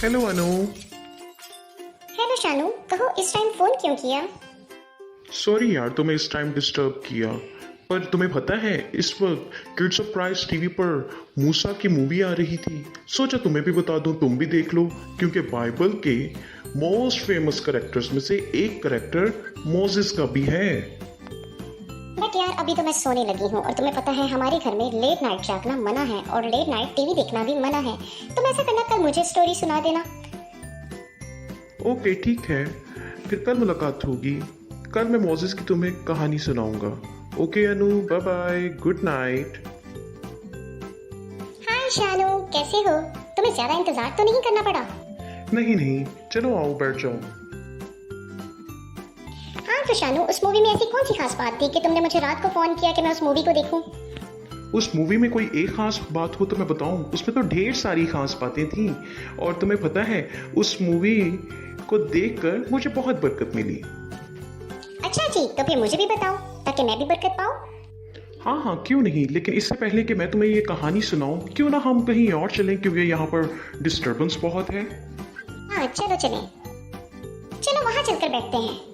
Hello अनु। Hello Shanu, कहो इस time phone क्यों किया? सॉरी यार तुम्हें इस टाइम डिस्टर्ब किया, पर तुम्हें पता है इस वक्त किड्स ऑफ प्राइस टीवी पर मूसा की मूवी आ रही थी। सोचा तुम्हें भी बता दूं, तुम भी देख लो, क्योंकि बाइबल के मोस्ट फेमस करेक्टर्स में से एक करेक्टर मोसेस का भी है। बट यार अभी तो मैं सोने लगी हूँ और तुम्हें पता है हमारे घर में लेट नाइट जागना मना है और लेट नाइट टीवी देखना भी मना है। तुम ऐसा करना, कल मुझे स्टोरी सुना देना। ओके ठीक है, फिर कल मुलाकात होगी। कल मैं मोसेस की तुम्हें कहानी सुनाऊंगा। ओके अनु, बाय बाय, गुड नाइट। हाय शानू, कैसे हो? तुम्हें ज्यादा इंतजार तो नहीं करना पड़ा? नहीं नहीं, चलो आओ बैठ जाओ। हाँ तो शानू, उस मूवी में ऐसी कौन सी खास बात थी कि तुमने मुझे रात को फोन किया कि मैं उस मूवी को देखूं? उस मूवी में कोई एक खास बात हो तो मैं बताऊं? उसमें तो ढेर सारी खास बातें थी, और तुम्हें पता है उस मूवी को देखकर मुझे बहुत बरकत मिली। अच्छा जी, तो फिर मुझे भी बताओ ताकि मैं भी बरकत पाऊँ। हाँ हाँ क्यों नहीं, लेकिन इससे पहले कि मैं तुम्हें ये कहानी सुनाऊं, क्यों ना हम कहीं और चलें, क्योंकि यहाँ पर डिस्टरबेंस बहुत है। हाँ चलो चलें, चलो वहाँ चलकर बैठते हैं।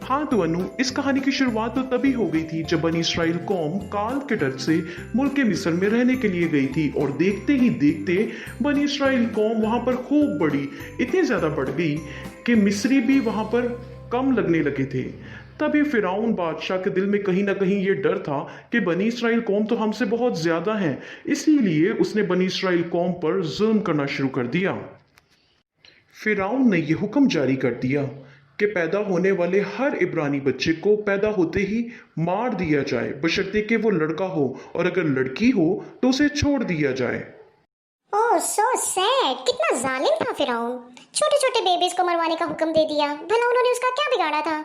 हाँ तो अनु, इस कहानी की शुरुआत तो तभी हो गई थी जब बनी इसराइल कौम काल के डर से मुल्क मिस्र में रहने के लिए गई थी, और देखते ही देखते बनी इसराइल कौम वहां पर खूब बढ़ी, इतनी ज्यादा बढ़ गई कि मिस्री भी वहां पर कम लगने लगे थे। तभी फिरौन बादशाह के दिल में कहीं ना कहीं ये डर था कि बनी इसराइल कौम तो हमसे बहुत ज्यादा है, इसीलिए उसने बनी इसराइल कौम पर जुल्म करना शुरू कर दिया। फिरौन ने यह हुक्म जारी कर दिया कि पैदा होने वाले हर इब्रानी बच्चे को पैदा होते ही मार दिया जाए, बशर्ते कि वो लड़का हो, और अगर लड़की हो तो उसे छोड़ दिया जाए। ओह सो सैड, कितना जालिम था फिरौन। छोटे छोटे बेबीज को मरवाने का हुक्म दे दिया। भला उन्होंने उसका क्या बिगाड़ा था?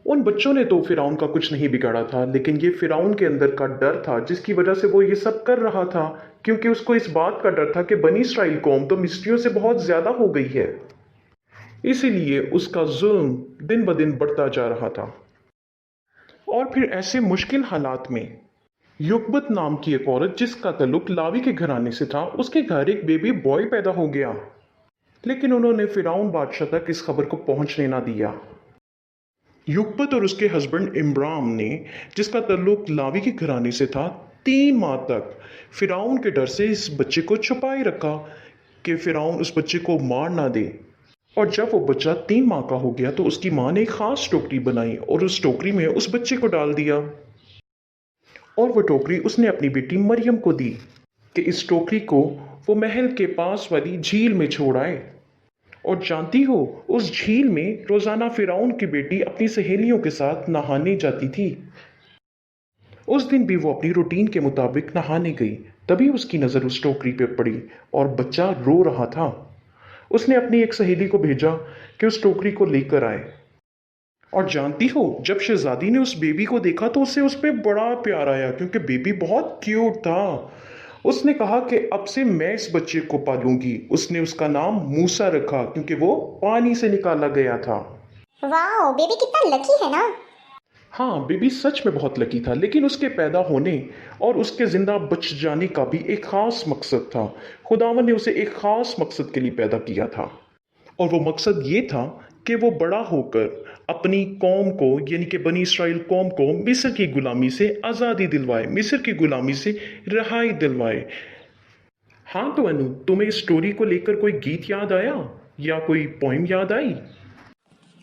उन बच्चों ने तो फिरौन का कुछ नहीं बिगाड़ा था, लेकिन ये फिरौन के अंदर का डर था जिसकी वजह से वो ये सब कर रहा था, क्योंकि उसको इस बात का डर था कि बनी इसराइल कौम तो मिस्रियों से बहुत ज्यादा हो गई है। इसीलिए उसका जुल्म दिन ब दिन बढ़ता जा रहा था। और फिर ऐसे मुश्किल हालात में युकबत नाम की एक औरत, जिसका ताल्लुक लावी के घराने से था, उसके घर एक बेबी बॉय पैदा हो गया। लेकिन उन्होंने फिरौन बादशाह तक इस खबर को पहुंचने ना दिया। युकबत और उसके हस्बैंड इमराम ने, जिसका ताल्लुक लावी के घराने से था, 3 माह तक फिरौन के डर से इस बच्चे को छुपाए रखा कि फिरौन उस बच्चे को मार ना दे। और जब वो बच्चा 3 माह का हो गया तो उसकी माँ ने एक खास टोकरी बनाई और उस टोकरी में उस बच्चे को डाल दिया। और वो टोकरी उसने अपनी बेटी मरियम को दी कि इस टोकरी को वो महल के पास वाली झील में छोड़ आए। और जानती हो, उस झील में रोजाना फिरौन की बेटी अपनी सहेलियों के साथ नहाने जाती थी। उस दिन भी वो अपनी रूटीन के मुताबिक नहाने गई, तभी उसकी नज़र उस टोकरी पे पड़ी और बच्चा रो रहा था। उसने अपनी एक सहेली को भेजा कि उस टोकरी को लेकर आए। और जानती हो, जब शहजादी ने उस बेबी को देखा तो उसे उस पर बड़ा प्यार आया, क्योंकि बेबी बहुत क्यूट था। उसने कहा कि अब से मैं इस बच्चे को पालूंगी। उसने उसका नाम मूसा रखा, क्योंकि वो पानी से निकाला गया था। वाओ, बेबी कितना लकी है ना। हाँ, बेबी सच में बहुत लकी था, लेकिन उसके पैदा होने और उसके जिंदा बच जाने का भी एक खास मकसद था। खुदावन ने उसे एक खास मकसद के लिए पैदा किया था, और वो मकसद ये था कि वो बड़ा होकर अपनी कौम को, यानी कि बनी इसराइल कौम को मिस्र की गुलामी से आज़ादी दिलवाए, मिस्र की गुलामी से रिहाई दिलवाए। हाँ तो अनु, तुम्हें इस स्टोरी को लेकर कोई गीत याद आया या कोई पोइम याद आई?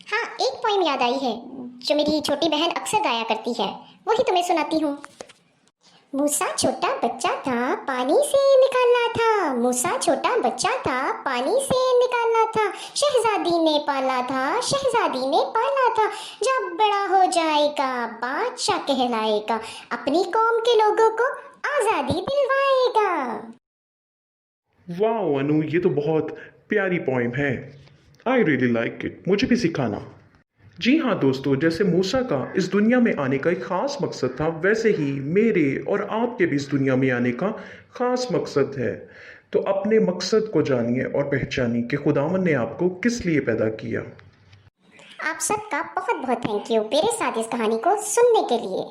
हाँ, एक पोइम याद आई है जो मेरी छोटी बहन अक्सर गाया करती है, वही तुम्हें सुनाती हूँ। मूसा छोटा बच्चा था, पानी से निकालना था। मूसा छोटा बच्चा था, पानी से निकालना था। शहजादी ने पाला था, शहजादी ने पाला था। जब बड़ा हो जाएगा बादशाह कहलाएगा, अपनी कौम के लोगों को आजादी दिलवाएगा। वाह अनु, ये तो बहुत प्यारी पोइम है। आई रियली लाइक इट, मुझे भी सिखाना। जी हाँ दोस्तों, जैसे मूसा का इस दुनिया में आने का एक खास मकसद था, वैसे ही मेरे और आपके भी इस दुनिया में आने का खास मकसद है। तो अपने मकसद को जानिए और पहचानिए कि खुदावन ने आपको किस लिए पैदा किया। आप सबका बहुत बहुत थैंक यू मेरे साथ इस कहानी को सुनने के लिए।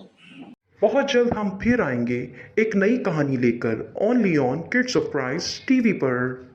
बहुत जल्द हम फिर आएंगे एक नई कहानी लेकर, only on kids of price TV पर।